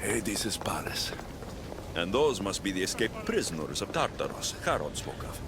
Hades' palace. And those must be the escaped prisoners of Tartaros Charon spoke of.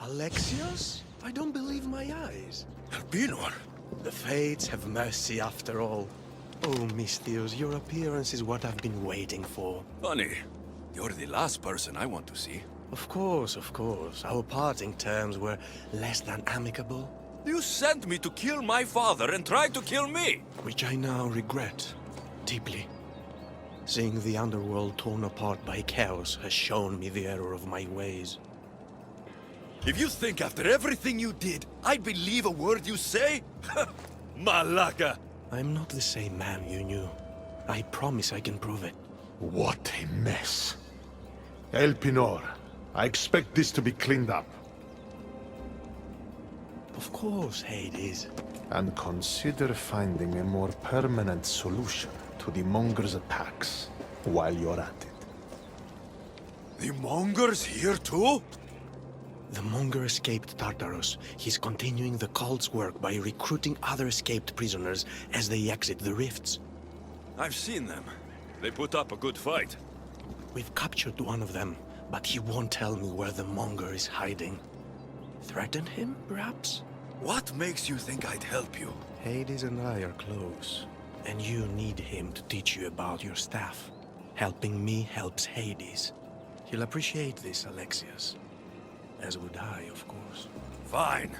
Alexios? I don't believe my eyes. Albinor? The fates have mercy after all. Oh, Misthios, your appearance is what I've been waiting for. Funny. You're the last person I want to see. Of course, of course. Our parting terms were less than amicable. You sent me to kill my father and tried to kill me! Which I now regret deeply. Seeing the underworld torn apart by chaos has shown me the error of my ways. If you think after everything you did, I'd believe a word you say? Malaka! I'm not the same man you knew. I promise I can prove it. What a mess. Elpinor, I expect this to be cleaned up. Of course, Hades. And consider finding a more permanent solution to the Monger's attacks while you're at it. The Monger's here too? The Monger escaped Tartaros. He's continuing the cult's work by recruiting other escaped prisoners as they exit the rifts. I've seen them. They put up a good fight. We've captured one of them, but he won't tell me where the Monger is hiding. Threaten him, perhaps? What makes you think I'd help you? Hades and I are close, and you need him to teach you about your staff. Helping me helps Hades. He'll appreciate this, Alexios. As would I, of course. Fine.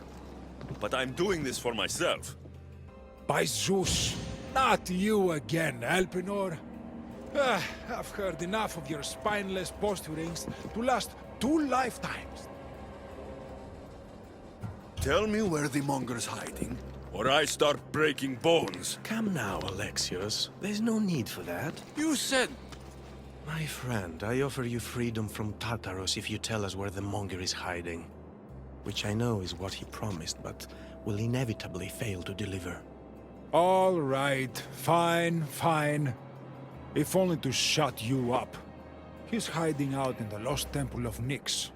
But I'm doing this for myself. By Zeus, not you again, Elpinor. I've heard enough of your spineless posturings to last 2 lifetimes. Tell me where the Monger's hiding, or I start breaking bones. Come now, Alexios. There's no need for that. You said... My friend, I offer you freedom from Tartaros if you tell us where the Monger is hiding. Which I know is what he promised, but will inevitably fail to deliver. All right, fine, fine. If only to shut you up. He's hiding out in the lost temple of Nyx.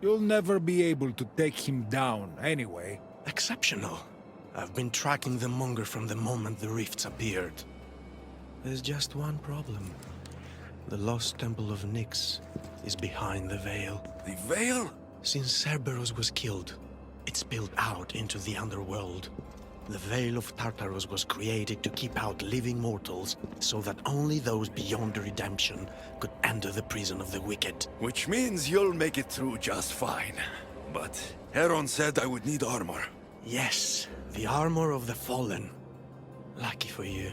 You'll never be able to take him down, anyway. Exceptional. I've been tracking the Monger from the moment the rifts appeared. There's just one problem. The lost temple of Nyx is behind the veil. The veil? Since Cerberus was killed, it spilled out into the underworld. The Veil of Tartaros was created to keep out living mortals, so that only those beyond redemption could enter the prison of the wicked. Which means you'll make it through just fine. But Heron said I would need armor. Yes, the armor of the fallen. Lucky for you,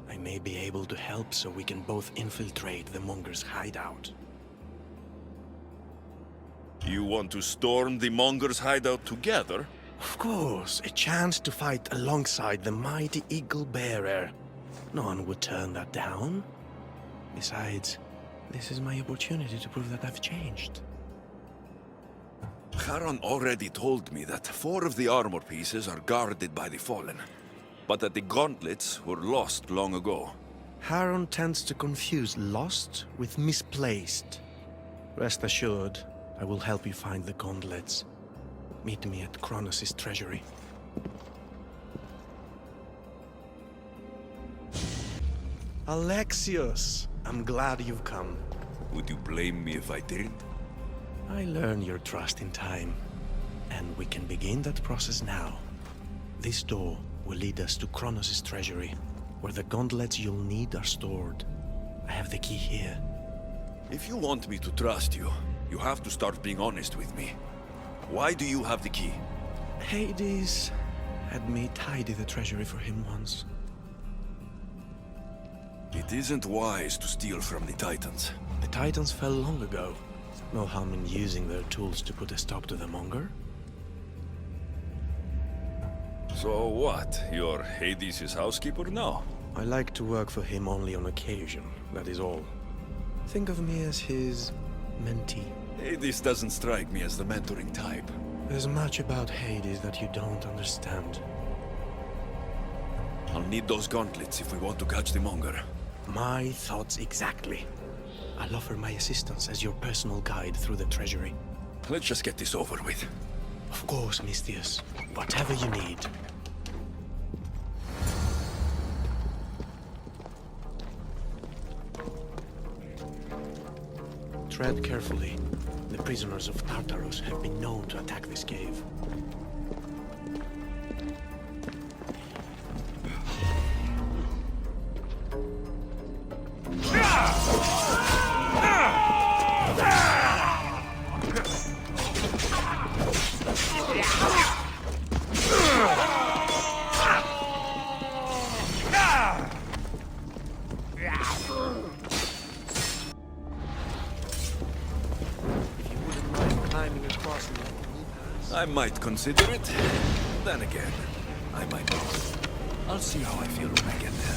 I may be able to help so we can both infiltrate the Monger's hideout. You want to storm the Monger's hideout together? Of course, a chance to fight alongside the mighty Eagle Bearer. No one would turn that down. Besides, this is my opportunity to prove that I've changed. Charon already told me that 4 of the armor pieces are guarded by the Fallen, but that the gauntlets were lost long ago. Charon tends to confuse lost with misplaced. Rest assured, I will help you find the gauntlets. Meet me at Kronos' treasury. Alexios, I'm glad you've come. Would you blame me if I did? I learn your trust in time, and we can begin that process now. This door will lead us to Kronos' treasury, where the gauntlets you'll need are stored. I have the key here. If you want me to trust you, you have to start being honest with me. Why do you have the key? Hades had me tidy the treasury for him once. It isn't wise to steal from the Titans. The Titans fell long ago. No harm in using their tools to put a stop to the Monger. So what? You're Hades' housekeeper now? I like to work for him only on occasion, that is all. Think of me as his mentee. Hades doesn't strike me as the mentoring type. There's much about Hades that you don't understand. I'll need those gauntlets if we want to catch the Monger. My thoughts exactly. I'll offer my assistance as your personal guide through the treasury. Let's just get this over with. Of course, Misthius. Whatever you need. Tread carefully. The prisoners of Tartarus have been known to attack this cave. I might consider it. Then again, I might not. I'll see how I feel when I get there.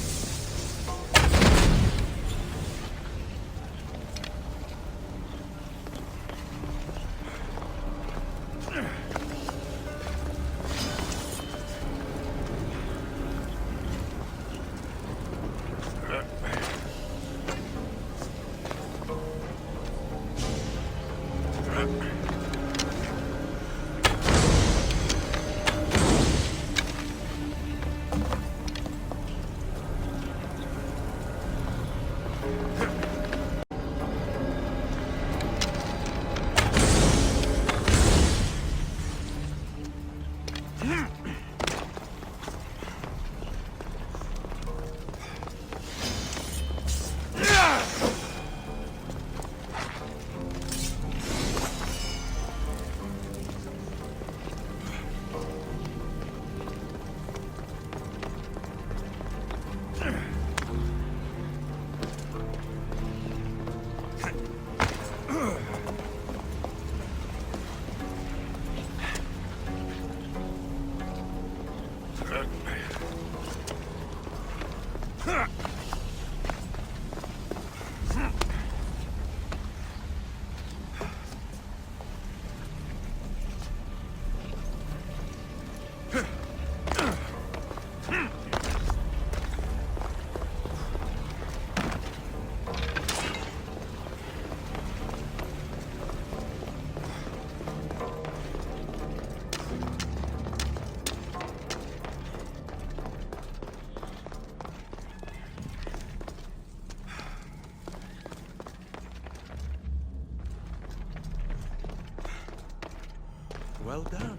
Well done.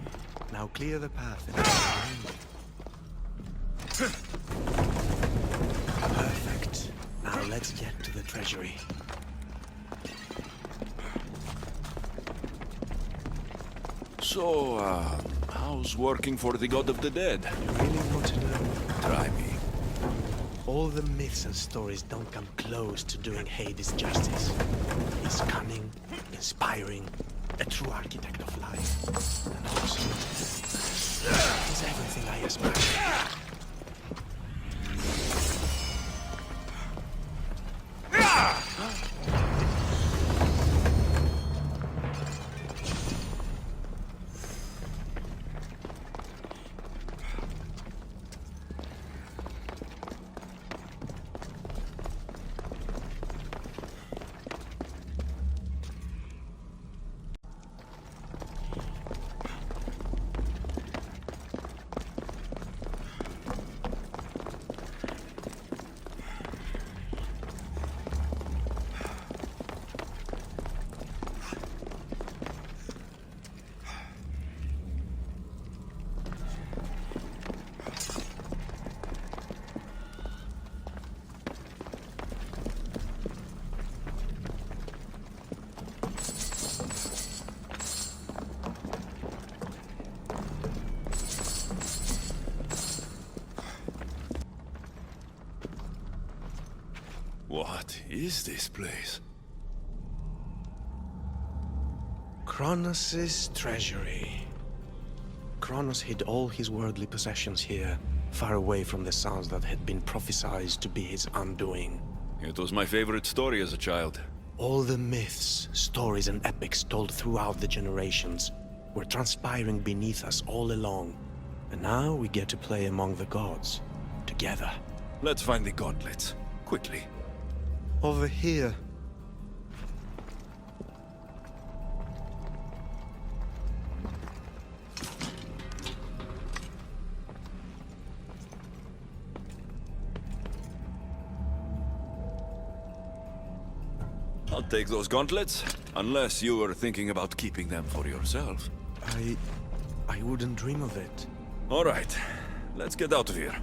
Now clear the path. Perfect. Now let's get to the treasury. So, how's working for the God of the Dead? You really want to know? Try me. All the myths and stories don't come close to doing Hades justice. He's cunning, inspiring, a true architect of life. And also, he's everything I aspire to. What is this place? Kronos' treasury. Kronos hid all his worldly possessions here, far away from the sounds that had been prophesied to be his undoing. It was my favorite story as a child. All the myths, stories, and epics told throughout the generations were transpiring beneath us all along. And now we get to play among the gods, together. Let's find the gauntlets. Quickly. Over here. I'll take those gauntlets, unless you were thinking about keeping them for yourself. I wouldn't dream of it. All right, let's get out of here.